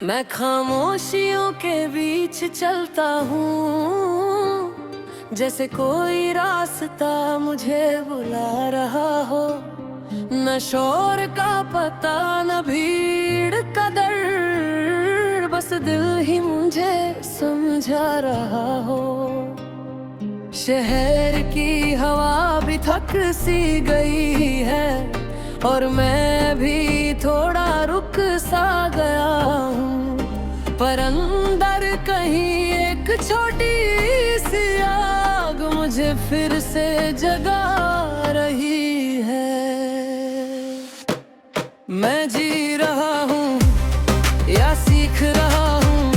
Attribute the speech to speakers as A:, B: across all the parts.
A: मैं खामोशियों के बीच चलता हूँ, जैसे कोई रास्ता मुझे बुला रहा हो। न शोर का पता न भीड़ का डर, बस दिल ही मुझे समझा रहा हो। शहर की हवा भी थक सी गई है और मैं भी थोड़ा रुक सा गया हूँ, पर अंदर कहीं एक छोटी सी आग मुझे फिर से जगा रही है। मैं जी रहा हूँ या सीख रहा हूँ,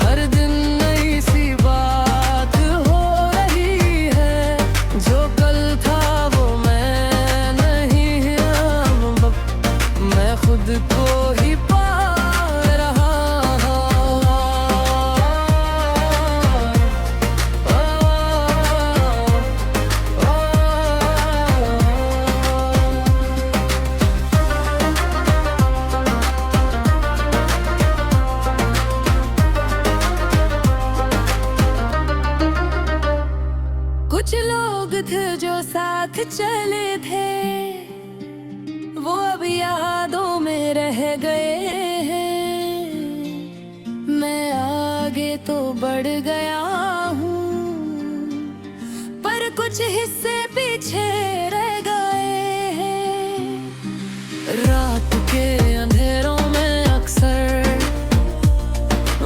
A: हर दिन नई सी बात हो रही है। जो कल था वो मैं नहीं, अब मैं खुद को ही पा रहा कुछ लोग थे जो साथ चले थे, वो अब यादों में रह गए हैं। मैं आगे तो बढ़ गया हूँ, पर कुछ हिस्से पीछे रह गए हैं। रात के अंधेरों में अक्सर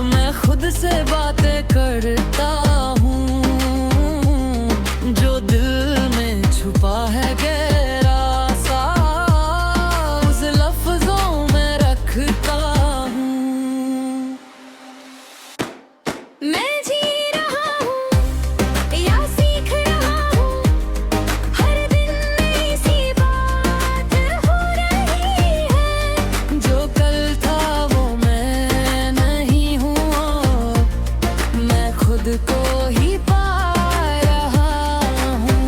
A: मैं खुद से बातें करता हूँ, जो दिल में छुपा है गहरा सा, उस लफ्जों में रखता हूँ। मैं जी रहा हूँ या सीख रहा हूँ, हर दिन नई सी बात हो रही है। जो कल था वो मैं नहीं हूँ, मैं खुद को ही पा रहा हूँ।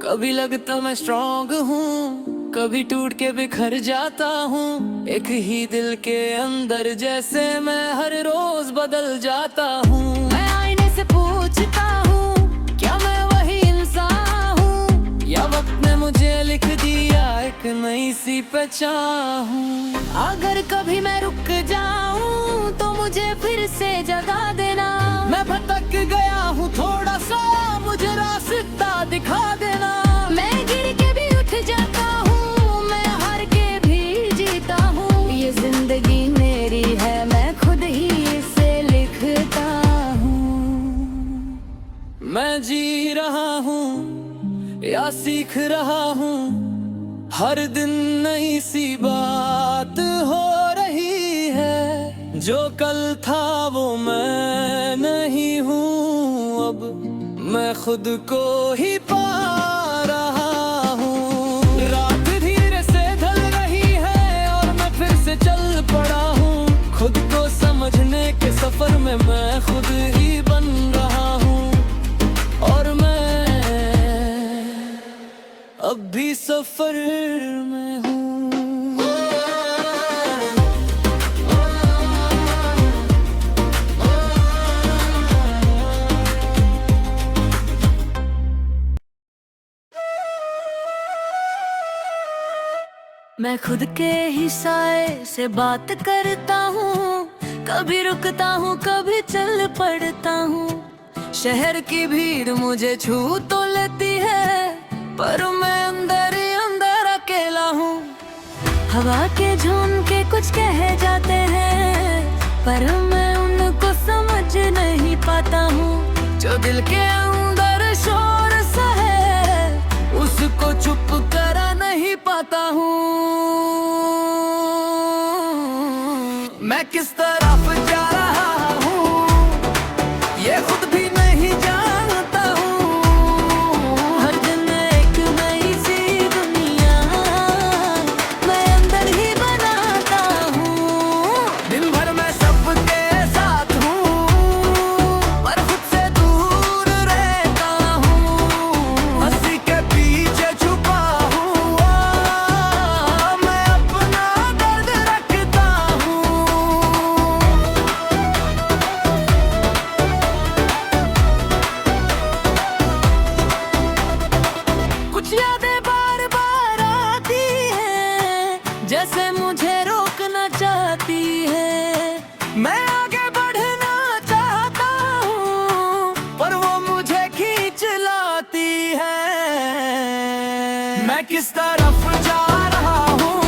A: कभी लगता मैं स्ट्रॉन्ग हूँ, कभी टूट के बिखर जाता हूँ। एक ही दिल के अंदर जैसे मैं हर रोज बदल जाता हूँ। मैं आईने से पूछता हूँ, क्या मैं वही इंसान हूँ, या वक्त ने मुझे लिख दिया एक नई सी पहचान। अगर कभी मैं रुक जाऊँ तो मुझे फिर से जगा देना। मैं भटक गया हूँ थोड़ा सा, मुझे रास्ता दिखा देना। मैं गिर के भी उठ जाता हूँ, मैं हार के भी जीता हूँ। ये जिंदगी मेरी है, मैं खुद ही इसे लिखता हूँ। मैं जी रहा हूँ या सीख रहा हूँ, हर दिन नई सी बात हो रही है। जो कल था वो मैं नहीं हूँ, अब मैं खुद को ही पा रहा हूँ। रात धीरे से ढल रही है और मैं फिर से चल पड़ा हूँ। खुद को समझने के सफर में मैं खुद ही बन रहा हूँ, और मैं अब भी सफर में हूँ। मैं खुद के ही साए से बात करता हूँ, कभी रुकता हूँ कभी चल पड़ता हूँ। शहर की भीड़ मुझे छू तो लेती है, पर मैं अंदर ही अंदर अकेला हूँ। हवा के झोंके कुछ कह जाते हैं, पर मैं उनको समझ नहीं पाता हूँ। जो दिल के अंदर शोर सा है, उसको चुप करा नहीं पाता हूँ। मैं किस तरफ जा रहा हूँ ये खुद भी नहीं जानता हूँ। हर दिन एक नई सी दुनिया मैं अंदर ही बनाता हूँ। दिन भर मैं सबके साथ हूँ, पर खुद से दूर रह मैं किस तरफ जा रहा हूँ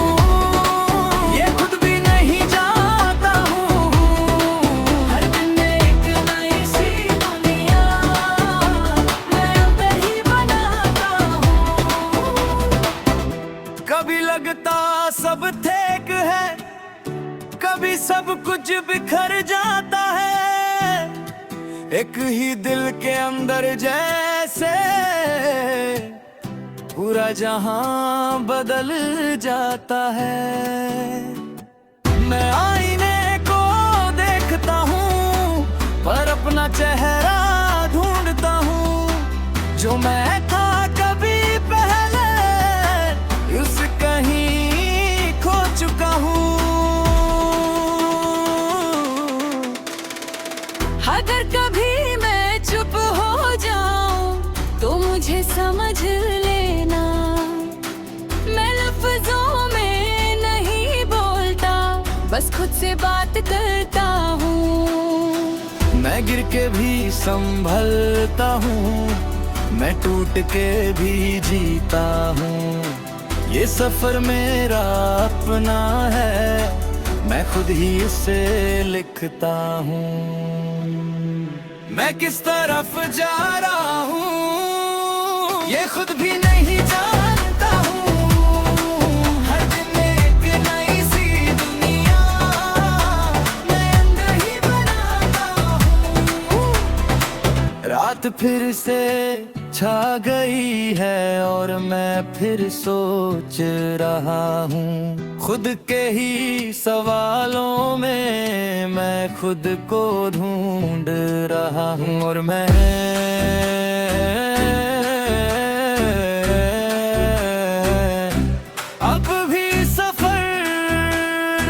A: ये खुद भी नहीं जानता हूँ। हर दिन एक नई सी दुनिया मैं अंदर ही बनाता हूँ। कभी लगता सब ठीक है, कभी सब कुछ बिखर जाता है। एक ही दिल के अंदर जैसे पूरा जहां बदल जाता है। मैं आईने को देखता हूँ पर अपना चेहरा ढूंढता हूँ। जो मैं था कभी पहले उस कहीं खो चुका हूँ। अगर कभी मैं चुप हो जाऊं तो मुझे समझ लेना। मैं लफ्जों में नहीं बोलता, बस खुद से बात करता हूँ। मैं गिर के भी संभलता हूँ, मैं टूट के भी जीता हूँ। ये सफर मेरा अपना है, मैं खुद ही इसे लिखता हूँ। मैं किस तरफ जा रहा हूँ ये खुद भी नहीं जानता हूँ। हर दिन एक नई सी दुनिया मैं अंदर ही बनाता हूँ। रात फिर से छा गई है और मैं फिर सोच रहा हूँ। खुद के ही सवालों में मैं खुद को ढूंढ रहा हूँ। और मैं अब भी सफर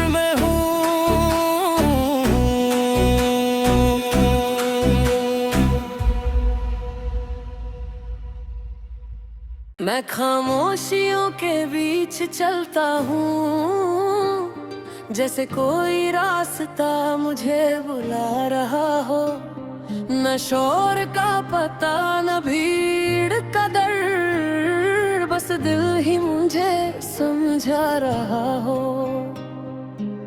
A: में हूँ। मैं खामोशियों के बीच चलता हूँ, जैसे कोई रास्ता मुझे बुला रहा हो। न शोर का पता न भीड़ का डर, बस दिल ही मुझे समझा रहा हो।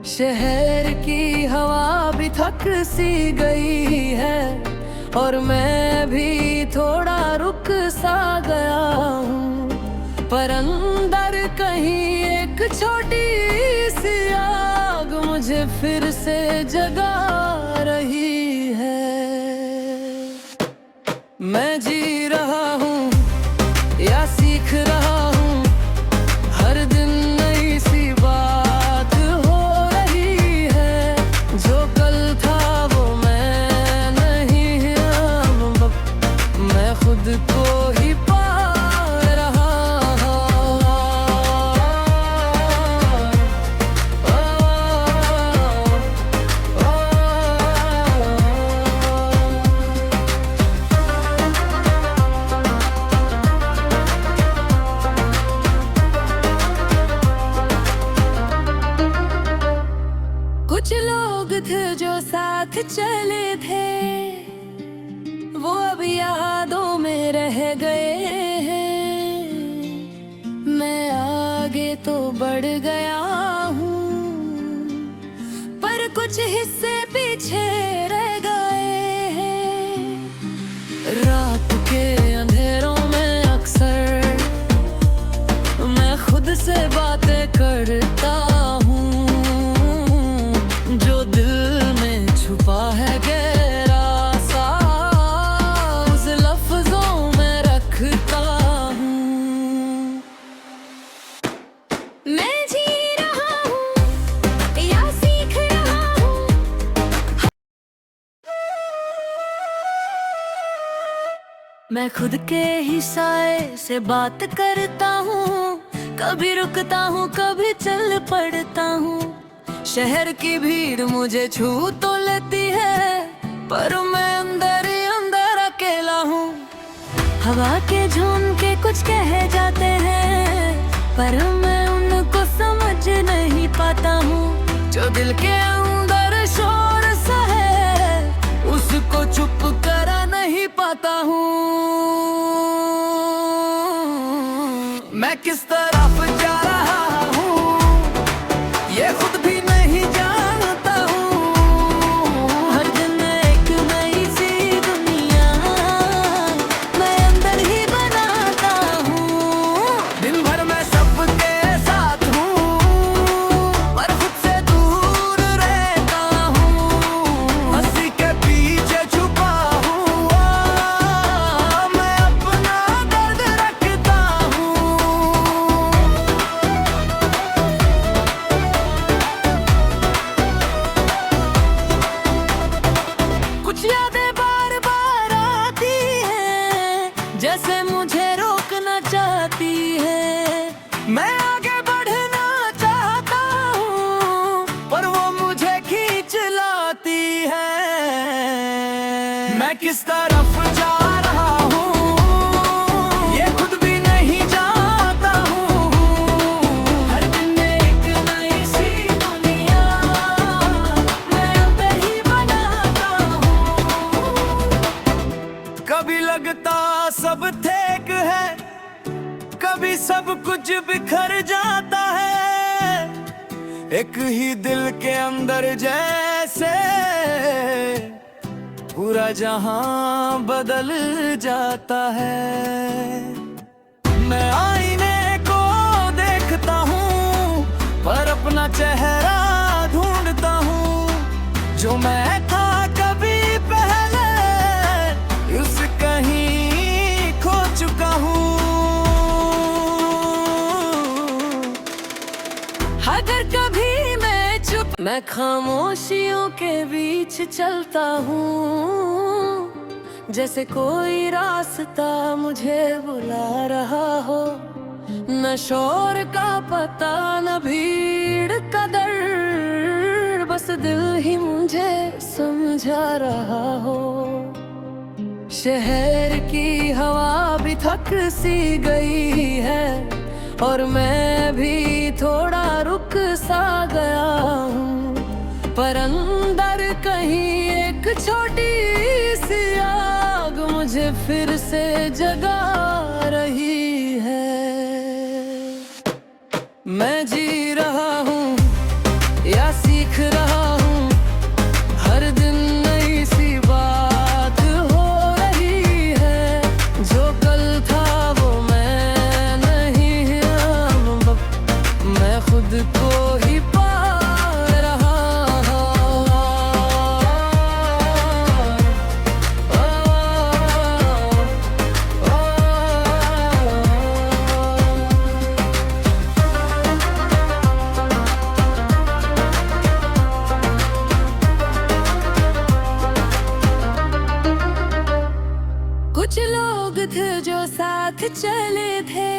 A: शहर की हवा भी थक सी गई है और मैं भी थोड़ा रुक सा गया हूँ। पर अंदर कहीं एक छोटी सी आग मुझे फिर से जगा रही है। मैं जी रहा हूँ या सीख रहा हूँ, हर दिन नई सी बात हो रही है। जो कल था वो मैं नहीं, अब मैं खुद को ही पा रहा कुछ लोग थे जो साथ चले थे, वो अब यादों में रह गए हैं। मैं आगे तो बढ़ गया हूँ पर कुछ हिस्से पीछे रह गए हैं। रात के अंधेरों में अक्सर मैं खुद से बातें करता हूँ। जो दिल में छुपा है गहरा सा, उस लफ्जों में रखता हूँ। मैं जी रहा हूँ या सीख रहा हूँ। मैं खुद के ही साए से बात करता हूँ। कभी रुकता हूँ कभी चल पड़ता हूँ। शहर की भीड़ मुझे छू तो लेती है, पर मैं अंदर ही अंदर अकेला हूँ। हवा के झोंके कुछ कह जाते हैं, पर मैं उनको समझ नहीं पाता हूँ। जो दिल के अंदर शोर सा है, उसको चुप करा नहीं पाता हूँ। मैं किस तरफ जा रहा हूँ ये खुद भी नहीं जानता हूँ। हर दिन एक नई सी दुनिया मैं अंदर ही बनाता हूँ। दिन भर मैं सबके साथ हूँ पर खुद से दूर रहता हूँ। हंसी के पीछे छुपा हुआ मैं अपना दर्द रखता हूँ। कुछ यादें बार बार आती हैं जैसे मुझे रोकना चाहती है। मैं आगे बढ़ना चाहता हूँ पर वो मुझे खींच लाती है। मैं किस तरफ जा रहा हूँ ये खुद भी नहीं जानता हूँ। हर दिन एक नई सी दुनिया मैं अंदर ही बनाता हूँ। कभी लगता सब ठीक है कभी सब कुछ बिखर जाता है। एक ही दिल के अंदर जैसे पूरा जहां बदल जाता है। मैं आईने को देखता हूँ पर अपना चेहरा ढूंढता हूँ। जो मैं था कभी पहले उस कहीं खो चुका हूँ। अगर कभी मैं खामोशियों के बीच चलता हूँ जैसे कोई रास्ता मुझे बुला रहा हो। न शोर का पता न भीड़ का डर बस दिल ही मुझे समझा रहा हो। शहर की हवा भी थक सी गई है और मैं भी थोड़ा रुक सा गया हूँ। पर अंदर कहीं एक छोटी सी आग मुझे फिर से जगा रही है। मैं जी रहा हूँ या सीख रहा हूँ हर दिन नई सी बात हो रही है। जो कल था वो मैं नहीं अब मैं खुद को ही पा रहा कुछ लोग थे जो साथ चले थे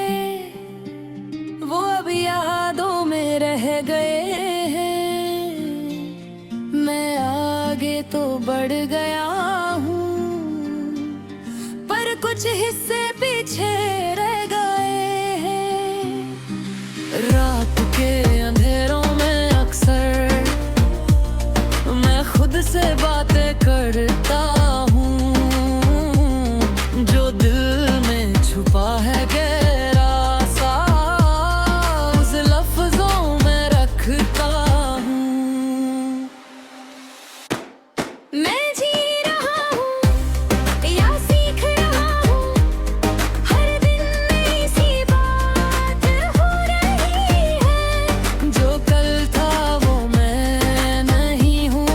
A: वो अब यादों में रह गए हैं। मैं आगे तो बढ़ गया हूँ पर कुछ हिस्से पीछे रह गए हैं। रात के अंधेरों में अक्सर मैं खुद से बातें करता हूँ। जो दिल में छुपा है गहरा सा उस लफ्जों में रखता हूँ। मैं जी रहा हूँ या सीख रहा हूँ हर दिन नई सी बात हो रही है। जो कल था वो मैं नहीं हूँ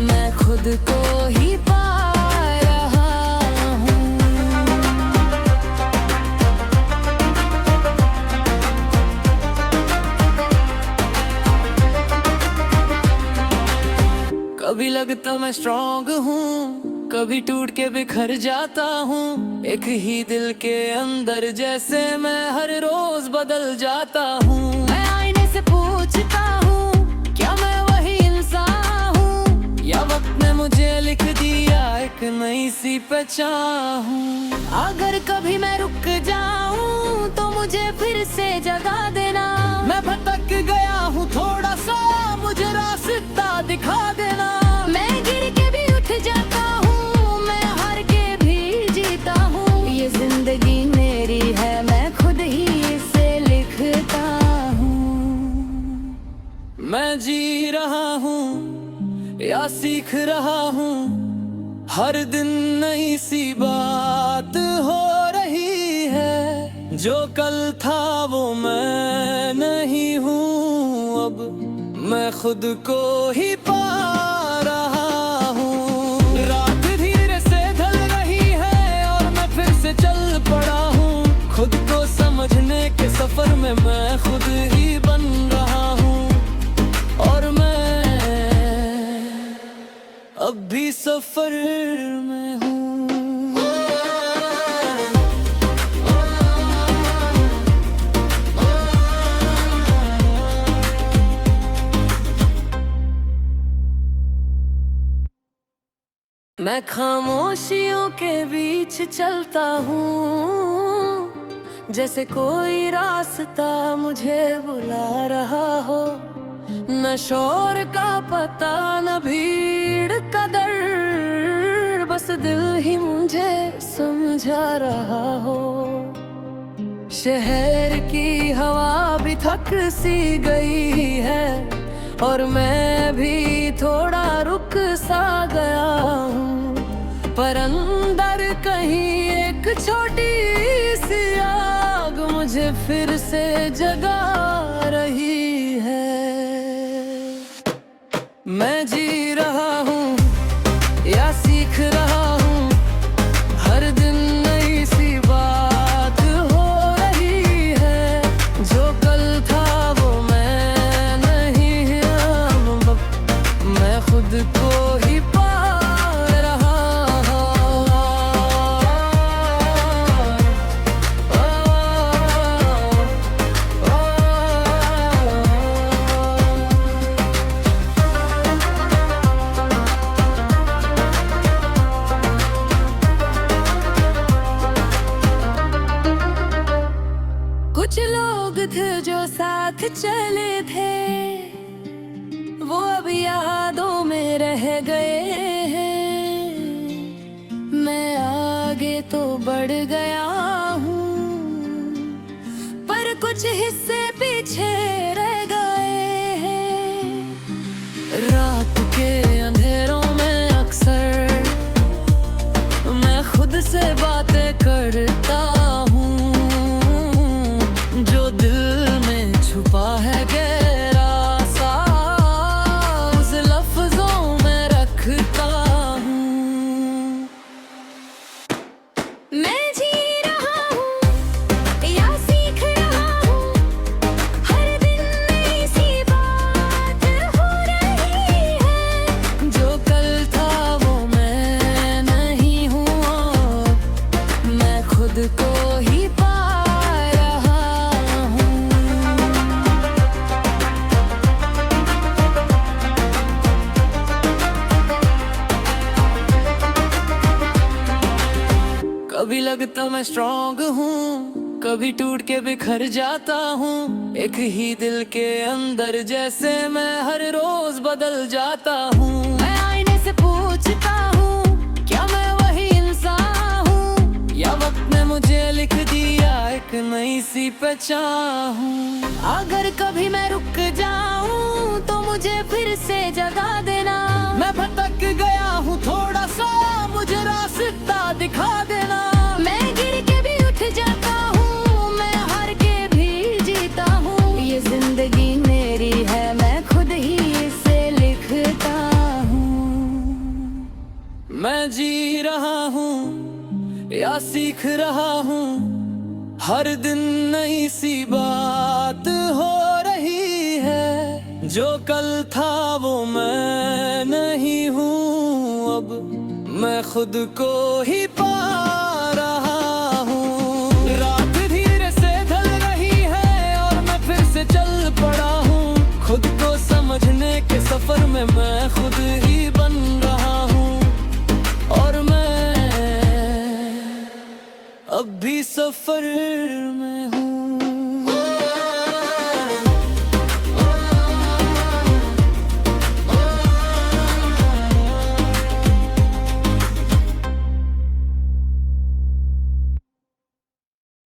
A: मैं खुद को ही पा रहा हूँ। कभी लगता मैं स्ट्रॉन्ग हूँ कभी टूट के बिखर जाता हूँ। एक ही दिल के अंदर जैसे मैं हर रोज बदल जाता हूँ। मैं आईने से पूछता हूँ क्या मैं वही इंसान हूँ या वक्त ने मुझे लिख दिया एक नई सी पहचान हूँ। अगर कभी मैं रुक जाऊँ तो मुझे फिर से जगा देना। मैं भटक गया हूँ थोड़ा सा मुझे रास्ता दिखा देना। मैं गिर के भी उठ जाता हूँ मैं हार के भी जीता हूँ। ये जिंदगी मेरी है मैं खुद सीख रहा हूँ, हर दिन नई सी बात हो रही है। जो कल था वो मैं नहीं हूँ, अब मैं खुद को ही पा रहा हूँ। रात धीरे से ढल रही है और मैं फिर से चल पड़ा हूँ। खुद को समझने के सफर में मैं खुद ही बन रहा हूँ, और मैं अब भी सफर में हूँ। मैं खामोशियों के बीच चलता हूँ, जैसे कोई रास्ता मुझे बुला रहा हो। न शोर का पता न भीड़ का डर, बस दिल ही मुझे समझा रहा हो। शहर की हवा भी थक सी गई है और मैं भी थोड़ा रुक सा गया हूँ, पर अंदर कहीं एक छोटी सी आग मुझे फिर से जगा रही है। मैं जी रहा हूँ या सीख रहा हूँ, हर दिन नई सी बात हो रही है। जो कल था वो मैं नहीं, अब मैं खुद को ही पा रहा हूँ। कुछ लोग थे जो साथ चले थे, वो अब यादों में रह गए हैं। मैं आगे तो बढ़ गया हूँ, पर कुछ हिस्से पीछे रह गए हैं। रात के अंधेरों में अक्सर मैं खुद से बातें करता हूँ, जो दिल में छुपा है गहरा सा, उस लफ्जों में रखता हूँ। मैं जी रहा हूँ या सीख रहा हूँ, हर दिन नई सी बात हो रही है। जो कल था वो मैं नहीं हूँ, मैं खुद को ही पा रहा हूँ। कभी लगता मैं स्ट्रांग हूँ, कभी टूट के बिखर जाता हूँ। एक ही दिल के अंदर जैसे मैं हर रोज बदल जाता हूँ। मैं आईने से पूछता हूँ, क्या मैं वही इंसान हूँ, या वक्त ने मुझे लिख दिया एक नई सी पहचान हूँ। अगर कभी मैं रुक जाऊँ तो मुझे फिर से जगा देना। मैं भटक गया हूँ थोड़ा सा, मुझे रास्ता दिखा देना। मैं गिर के भी उठ जाता हूँ, मैं हार के भी जीता हूँ। ये जिंदगी मेरी है, मैं खुद ही इसे लिखता हूँ। मैं जी रहा हूँ या सीख रहा हूँ, हर दिन नई सी बात हो रही है। जो कल था वो मैं नहीं हूँ, अब मैं खुद को ही पा रहा हूँ। रात धीरे से ढल रही है और मैं फिर से चल पड़ा हूँ। खुद को समझने के सफर में मैं खुद ही बन रहा हूँ, और मैं अब भी सफर में हूँ।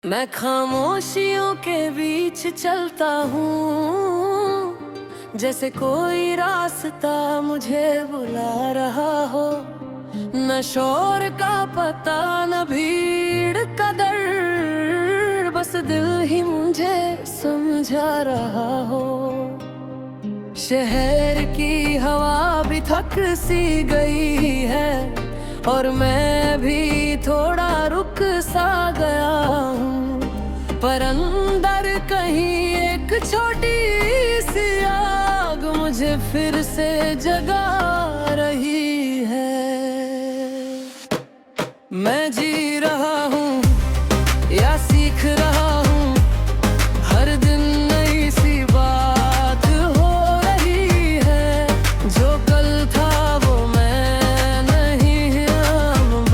A: मैं खामोशियों के बीच चलता हूँ, जैसे कोई रास्ता मुझे बुला रहा हो, न शोर का पता न भीड़ का दर, बस दिल ही मुझे समझा रहा हो। शहर की हवा भी थक सी गई है और मैं भी थोड़ा रुक सा गया हूँ, पर अंदर कहीं एक छोटी सी आग मुझे फिर से जगा रही है। मैं जी रहा हूँ या सीख रहा हूँ, हर दिन नई सी बात हो रही है। जो कल था वो मैं नहीं, अब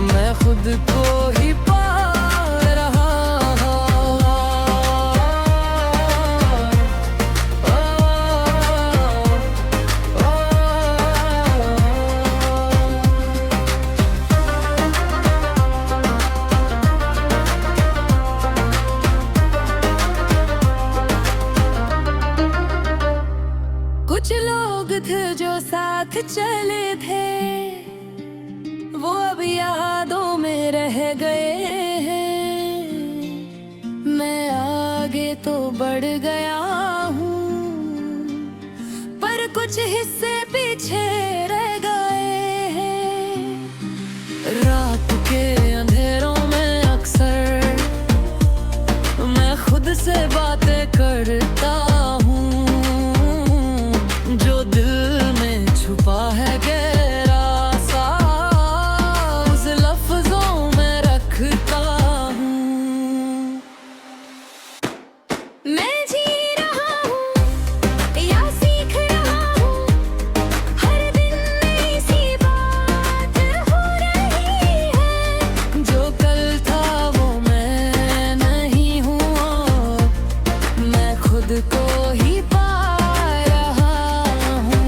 A: मैं खुद को ही पा रहा कुछ लोग थे जो साथ चले थे, वो अब यादों में रह गए हैं। मैं आगे तो बढ़ गया हूँ, पर कुछ हिस्से पीछे रह गए हैं। रात के अंधेरों में अक्सर मैं खुद से बातें करता हूँ, जो दिल में छुपा है गहरा सा, उस लफ्जों में रखता हूँ। मैं जी रहा हूँ या सीख रहा हूँ, हर दिन नई सी बात हो रही है। जो कल था वो मैं नहीं हूँ, मैं खुद को ही पा रहा हूँ।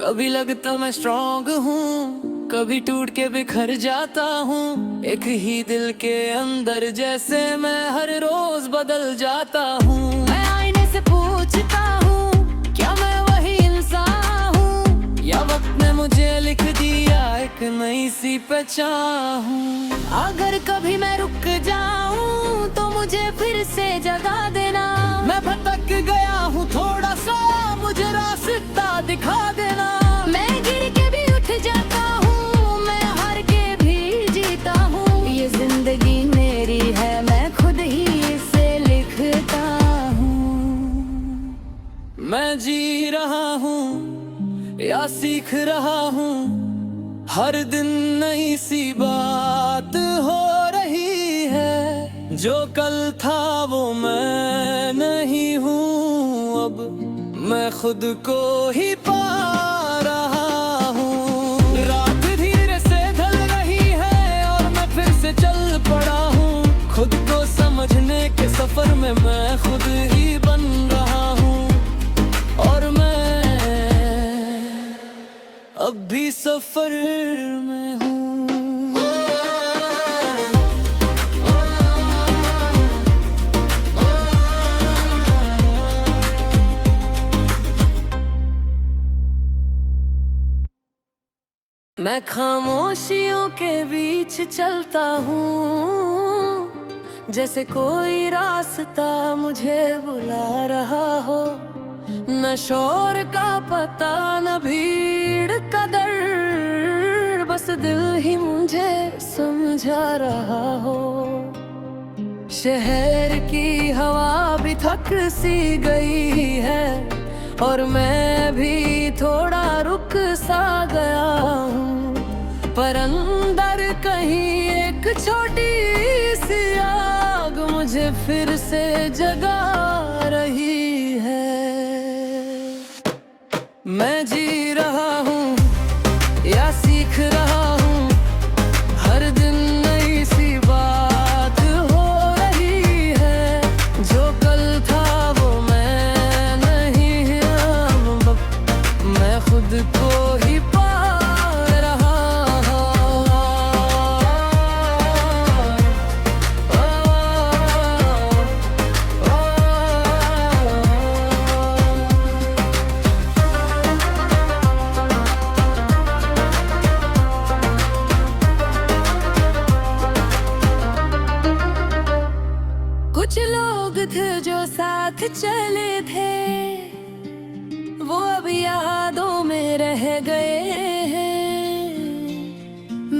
A: कभी लगता मैं स्ट्रांग हूँ, कभी टूट के बिखर जाता हूँ। एक ही दिल के अंदर जैसे मैं हर रोज बदल जाता हूँ। मैं आईने से पूछता हूँ, क्या मैं वही इंसान हूँ, या वक्त ने मुझे लिख दिया एक नई सी पहचान हूँ। अगर कभी मैं रुक जाऊँ तो मुझे फिर से जगा देना। मैं भटक गया हूँ थोड़ा सा, मुझे रास्ता दिखा देना। मैं गिर के भी उठ जाता हूँ, मैं हार के भी जीता हूँ। ये जिंदगी मेरी है, मैं खुद ही इसे लिखता हूँ। मैं जी रहा हूँ या सीख रहा हूँ, हर दिन नई सी बात हो रही है। जो कल था वो मैं नहीं हूँ, अब मैं खुद को ही पा रहा हूँ। रात धीरे से ढल रही है और मैं फिर से चल पड़ा हूँ। खुद को समझने के सफर में मैं खुद ही बन रहा हूँ, और मैं अब भी सफर में हूँ। मैं खामोशियों के बीच चलता हूँ, जैसे कोई रास्ता मुझे बुला रहा हो। न शोर का पता न भीड़ का दर, बस दिल ही मुझे समझा रहा हो। शहर की हवा भी थक सी गई है और मैं भी थोड़ा रुक सा गया हूँ, पर अंदर कहीं एक छोटी सी आग मुझे फिर से जगा रही है। मैं जी रहा हूँ या सीख रहा हूँ, हर दिन नई सी बात हो रही है। जो कल था वो मैं नहीं, अब मैं खुद को ही पा रहा चले थे वो अब यादों में रह गए हैं।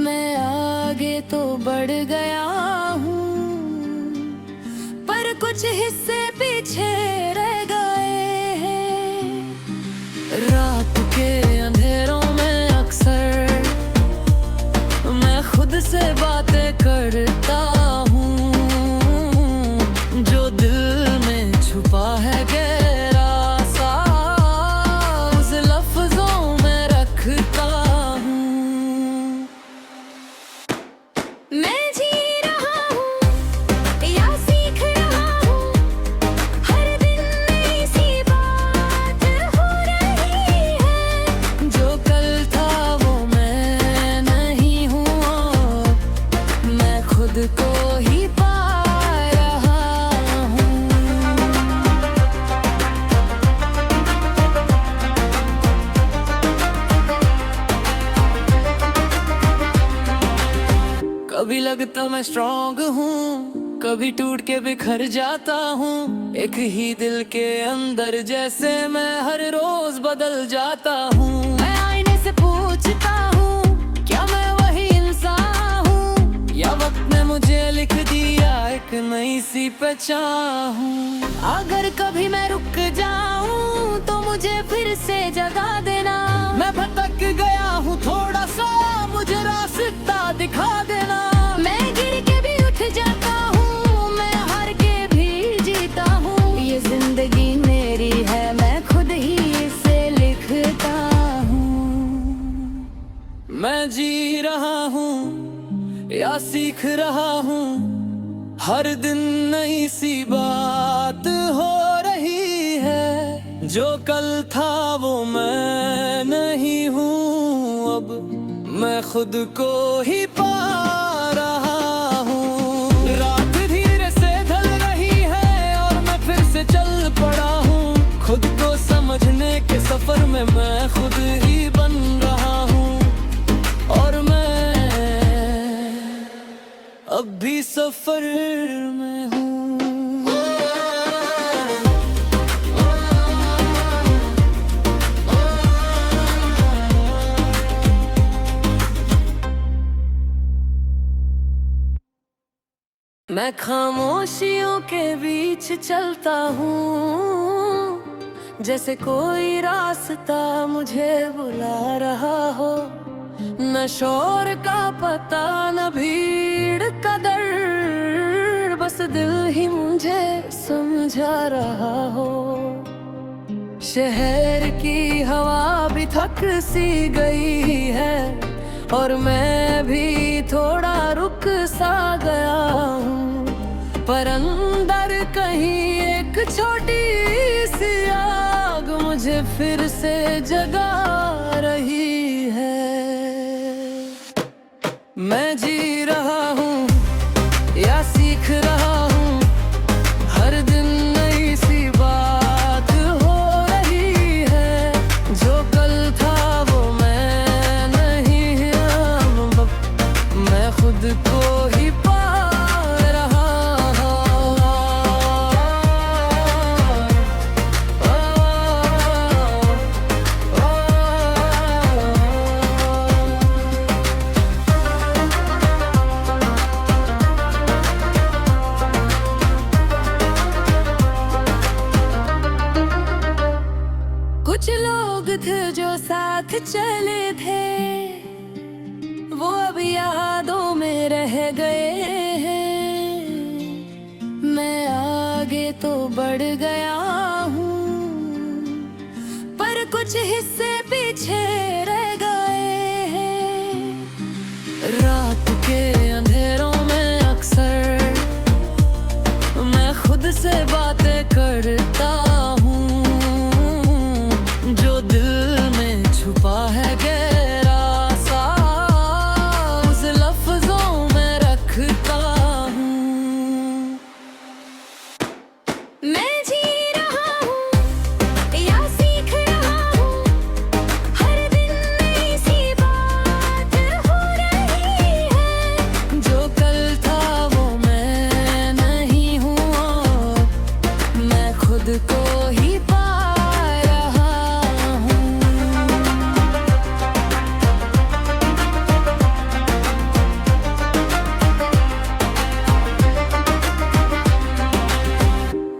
A: मैं आगे तो बढ़ गया हूँ पर कुछ हिस्से पीछे रह गए हैं। रात के अंधेरों में अक्सर मैं खुद से बातें करता हूँ, जो दिल में छुपा है गहरा सा उस लफ्जों में रखता हूँ। मैं जी रहा हूँ या सीख रहा हूँ, हर दिन नई सी बात हो रही है। जो कल था वो मैं नहीं हूँ, मैं खुद को ही पा रहा हूँ। कभी लगता मैं स्ट्रॉन्ग हूँ, कभी टूट के बिखर जाता हूँ। एक ही दिल के अंदर जैसे मैं हर रोज बदल जाता हूँ। मैं आईने से पूछता हूँ क्या मैं वही इंसान हूँ, या वक्त ने मुझे लिख दिया एक नई सी पहचान हूँ। अगर कभी मैं रुक जाऊँ तो मुझे फिर से जगा देना। मैं भटक गया हूँ थोड़ा सा, मुझे रास्ता दिखा देना। मैं गिर के भी उठ जाता हूँ, मैं हार के भी जीता हूँ। ये जिंदगी मेरी है, मैं खुद ही इसे लिखता हूँ। मैं जी रहा हूँ या सीख रहा हूँ, हर दिन नई सी बात हो रही है। जो कल था वो मैं नहीं हूँ, अब मैं खुद को ही पा रहा हूँ। रात धीरे से ढल रही है और मैं फिर से चल पड़ा हूँ। खुद को समझने के सफर में मैं खुद ही बन रहा हूँ, और मैं अब भी सफर में हूँ। मैं खामोशियों के बीच चलता हूँ, जैसे कोई रास्ता मुझे बुला रहा हो। न शोर का पता न भीड़ का डर, बस दिल ही मुझे समझा रहा हो। शहर की हवा भी थक सी गई है और मैं भी थोड़ा रुक सा गया हूँ, पर अंदर कहीं एक छोटी सी आग मुझे फिर से जगा रही है। मैं जी रहा हूँ या सीख रहा हूँ, हर दिन नई सी बात हो रही है। जो कल था वो मैं नहीं, अब मैं खुद को ही पा रहा कुछ लोग थे जो साथ चले थे, वो अब यादों में रह गए हैं। मैं आगे तो बढ़ गया हूँ पर कुछ हिस्से पीछे रह गए हैं। रात के अंधेरों में अक्सर मैं खुद से बातें करता हूँ, जो दिल में छुपा है गहरा सा उस लफ्जों में रखता हूँ। मैं जी रहा हूँ या सीख रहा हूँ, हर दिन नई सी बात हो रही है। जो कल था वो मैं नहीं हूँ, मैं खुद ही पा रहा हूँ।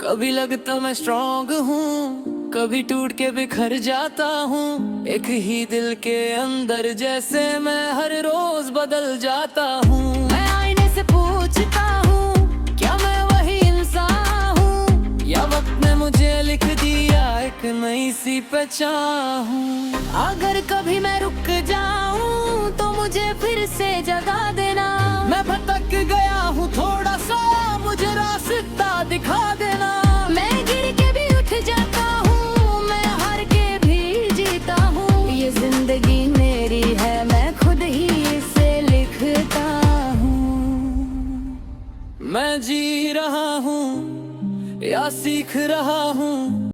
A: कभी लगता मैं स्ट्रॉन्ग हूँ, कभी टूट के बिखर जाता हूँ। एक ही दिल के अंदर जैसे मैं हर रोज बदल जाता हूँ। मैं आईने से पूछता हूँ, क्या मैं वही इंसान हूँ, या वक्त ने मुझे लिख दिया एक नई सी पहचान हूँ। अगर कभी मैं रुक जाऊँ तो मुझे फिर से जगा देना। मैं भटक गया हूँ थोड़ा सा, मुझे रास्ता दिखा देना। मैं गिर के भी उठ जाता हूँ, मैं हार के भी जीता हूँ। ये जिंदगी मेरी है, मैं खुद ही इसे लिखता हूँ। मैं जी रहा हूँ या सीख रहा हूँ,